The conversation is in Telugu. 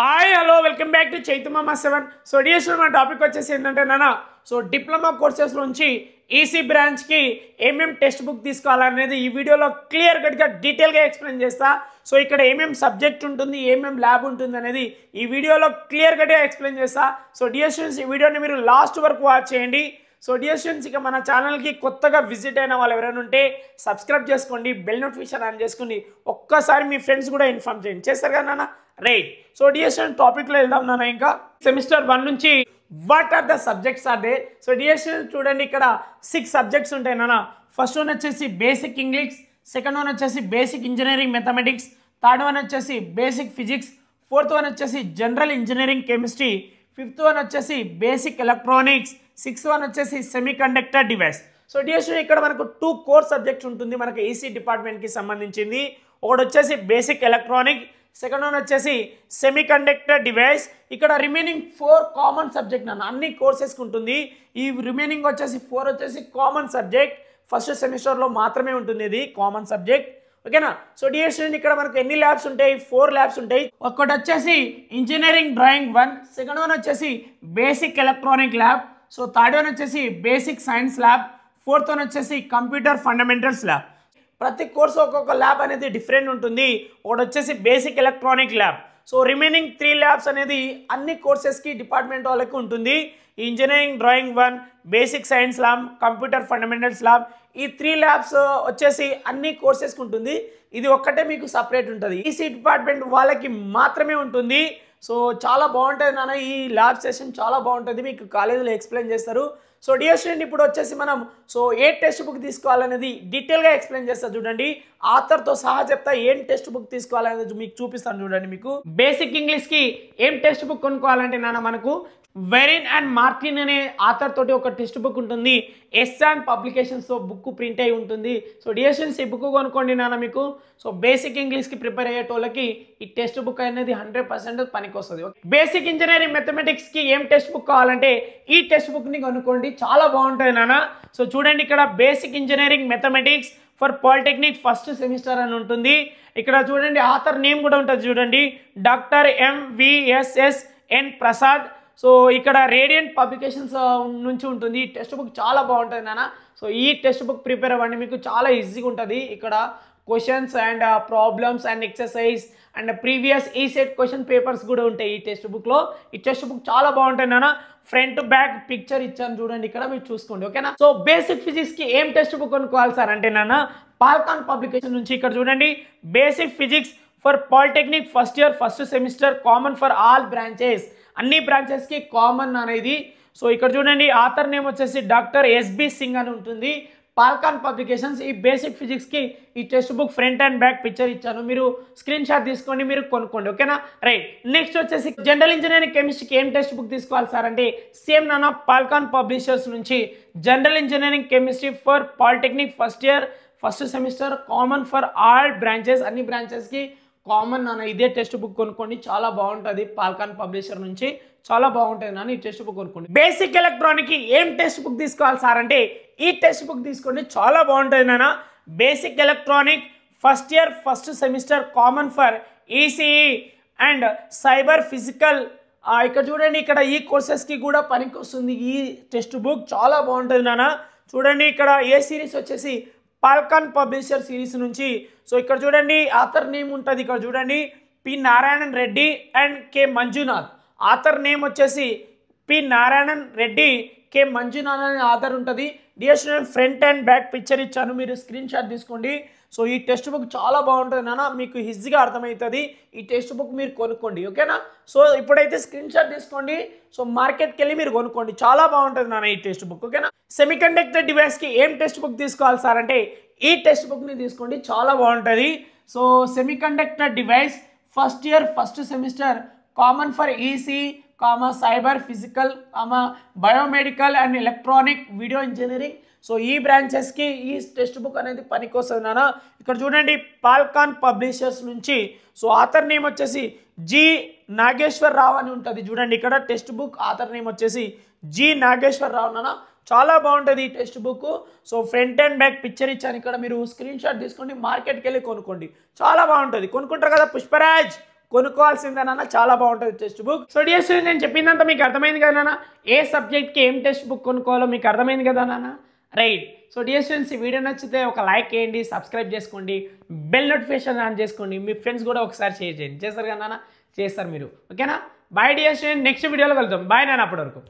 Hi hello welcome back to Chaitu మామ 7. సో డిఎస్లో మన టాపిక్ వచ్చేసి ఏంటంటే నాన్న డిప్లొమా కోర్సెస్ నుంచి ఈసీ బ్రాంచ్కి ఏమేం టెక్స్ట్ బుక్ తీసుకోవాలనేది ఈ వీడియోలో క్లియర్ కట్గా డీటెయిల్గా ఎక్స్ప్లెయిన్ చేస్తా. సో ఇక్కడ ఏమేం సబ్జెక్ట్ ఉంటుంది, ఏమేం ల్యాబ్ ఉంటుంది అనేది ఈ వీడియోలో క్లియర్ కట్గా ఎక్స్ప్లెయిన్ చేస్తా. సో డియర్ స్టూడెంట్స్, ఈ వీడియోని మీరు లాస్ట్ వరకు వాచ్ చేయండి. సో డియర్ స్టూడెంట్స్, ఇక మన ఛానల్కి కొత్తగా విజిట్ అయిన వాళ్ళు ఎవరైనా ఉంటే సబ్స్క్రైబ్ చేసుకోండి, బెల్ నోటిఫికేషన్ ఆన్ చేసుకోండి, ఒక్కసారి మీ ఫ్రెండ్స్ కూడా ఇన్ఫార్మ్ చేయండి. చేస్తారు కదా నాన్న, రైట్. సో డియర్ స్టూడెంట్, టాపిక్లో వెళ్దాం నాన్న. ఇంకా సెమిస్టర్ 1 నుంచి what are the subjects are they. So dear student చూడండి, ఇక్కడ 6 సబ్జెక్ట్స్ ఉంటాయి నాన్న. ఫస్ట్ వన్ వచ్చేసి బేసిక్ ఇంగ్లీష్, సెకండ్ వన్ వచ్చేసి basic engineering mathematics, third one వచ్చేసి బేసిక్ ఫిజిక్స్, ఫోర్త్ వన్ వచ్చేసి general engineering chemistry, fifth one వచ్చేసి బేసిక్ ఎలక్ట్రానిక్స్, సిక్స్త్ వన్ వచ్చేసి semiconductor device. So dear student, ఇక్కడ మనకు 2 కోర్ సబ్జెక్ట్స్ ఉంటుంది మనకు ఈసీ డిపార్ట్మెంట్కి సంబంధించింది. ఒకటి వచ్చేసి బేసిక్ ఎలక్ట్రానిక్, సెకండ్ వన్ వచ్చేసి సెమీ కండక్టర్ డివైస్. ఇక్కడ రిమైనింగ్ 4 కామన్ సబ్జెక్ట్ నాన్న, అన్ని కోర్సెస్కి ఉంటుంది. ఈ రిమైనింగ్ వచ్చేసి 4 వచ్చేసి కామన్ సబ్జెక్ట్, ఫస్ట్ సెమిస్టర్లో మాత్రమే ఉంటుంది ఇది కామన్ సబ్జెక్ట్, ఓకేనా. సో డియర్ స్టూడెంట్, ఇక్కడ మనకు ఎన్ని ల్యాబ్స్ ఉంటాయి? 4 ల్యాబ్స్ ఉంటాయి. ఒకటి వచ్చేసి ఇంజనీరింగ్ డ్రాయింగ్ 1, సెకండ్ వన్ వచ్చేసి basic electronic lab, so third one వచ్చేసి basic science lab, fourth one వచ్చేసి కంప్యూటర్ ఫండమెంటల్స్ ల్యాబ్. ప్రతి కోర్సు ఒక్కొక్క ల్యాబ్ అనేది డిఫరెంట్ ఉంటుంది. ఒకటి వచ్చేసి basic electronic lab. So remaining 3 labs అనేది అన్ని కోర్సెస్కి డిపార్ట్మెంట్ వాళ్ళకి ఉంటుంది. Engineering drawing 1, basic science lab, computer fundamentals lab, ఈ 3 ల్యాబ్స్ వచ్చేసి అన్ని కోర్సెస్కి ఉంటుంది. ఇది ఒక్కటే మీకు సపరేట్ ఉంటుంది, ఈసీ డిపార్ట్మెంట్ వాళ్ళకి మాత్రమే ఉంటుంది. సో చాలా బాగుంటుంది నాన్న, ఈ ల్యాబ్ సెషన్ చాలా బాగుంటుంది, మీకు కాలేజీలో ఎక్స్ప్లెయిన్ చేస్తారు. సో డియర్ స్టూడెంట్, ఇప్పుడు వచ్చేసి మనం ఏ టెక్స్ట్ బుక్ తీసుకోవాలనేది డీటెయిల్గా ఎక్స్ప్లెయిన్ చేస్తా చూడండి. ఆథర్తో సహా చెప్తా ఏం టెక్స్ట్ బుక్ తీసుకోవాలనేది మీకు చూపిస్తాను చూడండి. మీకు బేసిక్ ఇంగ్లీష్కి ఏం టెక్స్ట్ బుక్ కొనుక్కోవాలంటే నాన్న, మనకు వెరిన్ అండ్ మార్టిన్ అనే ఆథర్ తోటి ఒక టెక్స్ట్ బుక్ ఉంటుంది. ఎస్ఆన్ పబ్లికేషన్స్తో బుక్ ప్రింట్ అయి ఉంటుంది. సో డియర్ స్టూడెంట్స్, ఈ బుక్ కొనుక్కోండి నాన్న మీకు. సో బేసిక్ ఇంగ్లీష్కి ప్రిపేర్ అయ్యేటోళ్ళకి ఈ టెక్స్ట్ బుక్ అనేది 100% పనికి వస్తుంది. బేసిక్ ఇంజనీరింగ్ మ్యాథమెటిక్స్కి ఏం టెక్స్ట్ బుక్ కావాలంటే ఈ టెక్స్ట్ బుక్ని కొనుక్కోండి, చాలా బాగుంటుంది నాన్న. సో చూడండి, ఇక్కడ basic engineering mathematics for polytechnic first semester అని ఉంటుంది. ఇక్కడ చూడండి ఆథర్ నేమ్ కూడా ఉంటుంది చూడండి, డాక్టర్ MVSSN ప్రసాద్. సో ఇక్కడ రేడియంట్ పబ్లికేషన్స్ నుంచి ఉంటుంది. ఈ టెక్స్ట్ బుక్ చాలా బాగుంటుంది నాన్న. సో ఈ టెక్స్ట్ బుక్ ప్రిపేర్ అవ్వండి, మీకు చాలా ఈజీగా ఉంటుంది. ఇక్కడ questions and problems and exercise and previous ECET question papers కూడా ఉంటాయి ఈ టెక్స్ట్ బుక్లో. ఈ టెక్స్ట్ బుక్ చాలా బాగుంటుంది నాన్న. ఫ్రంట్ బ్యాక్ పిక్చర్ ఇచ్చాను చూడండి, ఇక్కడ మీరు చూసుకోండి, ఓకేనా. సో బేసిక్ ఫిజిక్స్కి ఏం టెక్స్ట్ బుక్ కొనుక్కోవాలి సార్ అంటే నాన్న, పాల్కాన్ పబ్లికేషన్ నుంచి ఇక్కడ చూడండి, basic physics for polytechnic first year first semester common for all branches, అన్ని బ్రాంచెస్కి కామన్ అనేది. సో ఇక్కడ చూడండి ఆథర్ నేమ్ వచ్చేసి డాక్టర్ SB సింగ్ అని ఉంటుంది. పాల్కాన్ పబ్లికేషన్స్. ఈ బేసిక్ ఫిజిక్స్కి ఈ text book front and back picture ఇచ్చాను, మీరు స్క్రీన్ షాట్ తీసుకోండి, మీరు కొనుక్కోండి, ఓకేనా, రైట్. నెక్స్ట్ వచ్చేసి జనరల్ ఇంజనీరింగ్ కెమిస్ట్రీకి ఏం టెక్స్ట్ బుక్ తీసుకోవాలి సార్ అంటే సేమ్ నాన్న, పాల్కాన్ పబ్లిషర్స్ నుంచి general engineering chemistry for polytechnic first year first semester common for all branches, అన్ని బ్రాంచెస్కి కామన్ నాన్న. ఇదే టెక్స్ట్ బుక్ కొనుక్కోండి, చాలా బాగుంటుంది. పాల్కాన్ పబ్లిషర్ నుంచి చాలా బాగుంటుంది నాన్న, ఈ టెక్స్ట్ బుక్ కొనుక్కోండి. బేసిక్ ఎలక్ట్రానిక్కి ఏం టెక్స్ట్ బుక్ తీసుకోవాలి సార్ అంటే ఈ టెక్స్ట్ బుక్ తీసుకోండి, చాలా బాగుంటుంది నాన్న. Basic electronic first year first semester common for ECE and cyber physical. ఇక్కడ చూడండి, ఇక్కడ ఈ కోర్సెస్కి కూడా పనికి వస్తుంది ఈ టెక్స్ట్ బుక్, చాలా బాగుంటుంది నాన్న. చూడండి ఇక్కడ ఏ సిరీస్ వచ్చేసి పాల్కాన్ పబ్లిషర్ సిరీస్ నుంచి. సో ఇక్కడ చూడండి ఆథర్ నేమ్ ఉంటుంది, ఇక్కడ చూడండి P. Narayanan Reddy and K. Manjunath. Author name వచ్చేసి P. నారాయణన్ రెడ్డి, K. మంజునాథ్ అనే ఆథర్ ఉంటుంది. Dear student, front and back picture ఇచ్చాను, మీరు స్క్రీన్ షాట్ తీసుకోండి. సో ఈ టెక్స్ట్ బుక్ చాలా బాగుంటుంది నాన్న, మీకు ఈజీగా అర్థమవుతుంది. ఈ టెక్స్ట్ బుక్ మీరు కొనుక్కోండి, ఓకేనా. సో ఇప్పుడైతే స్క్రీన్ షాట్ తీసుకోండి, సో మార్కెట్కి వెళ్ళి మీరు కొనుక్కోండి, చాలా బాగుంటుంది నాన్న ఈ టెక్స్ట్ బుక్, ఓకేనా. సెమీ కండక్టర్ డివైస్కి ఏం టెక్స్ట్ బుక్ తీసుకోవాలి సార్ అంటే ఈ టెక్స్ట్ బుక్ని తీసుకోండి, చాలా బాగుంటుంది. So semi conductor device first year first semester common for EC cyber physical biomedical and electronic video engineering. So ఈ బ్రాంచెస్కి ఈ టెక్స్ట్ బుక్ అనేది పనికొస్తుంది నాన్న. ఇక్కడ చూడండి పాల్కాన్ పబ్లిషర్స్ నుంచి. సో ఆథర్ నేమ్ వచ్చేసి G. నాగేశ్వరరావు అని ఉంటుంది చూడండి, ఇక్కడ టెక్స్ట్ బుక్ ఆథర్ నేమ్ వచ్చేసి G. నాగేశ్వరరావు నాన్న, చాలా బాగుంటుంది ఈ text book. So front and back picture ఇచ్చాను, ఇక్కడ మీరు స్క్రీన్ షాట్ తీసుకోండి, మార్కెట్కి వెళ్ళి కొనుక్కోండి, చాలా బాగుంటుంది. కొనుక్కుంటారు కదా పుష్పరాజ్, కొనుక్కోవాల్సిందేనా, చాలా బాగుంటుంది text book. So dear students, నేను చెప్పిందంతా మీకు అర్థమైంది కదా నాన్న? ఏ సబ్జెక్ట్కి ఏం టెక్స్ట్ బుక్ కొనుక్కోవాలో మీకు అర్థమైంది కదా నాన్న? రైట్. సో డియర్ స్టూడెంట్స్, ఈ వీడియో నచ్చితే ఒక లైక్ చేయండి, సబ్స్క్రైబ్ చేసుకోండి, బెల్ నోటిఫికేషన్ ఆన్ చేసుకోండి, మీ ఫ్రెండ్స్ కూడా ఒకసారి షేర్ చేయండి. చేస్తారు కదా నాన్న? చేస్తారు మీరు. ఓకేనా? బాయ్ డియర్ స్టూడెంట్, నెక్స్ట్ వీడియోలో కలుద్దాం. బాయ్ నాన్న, అప్పటి వరకు.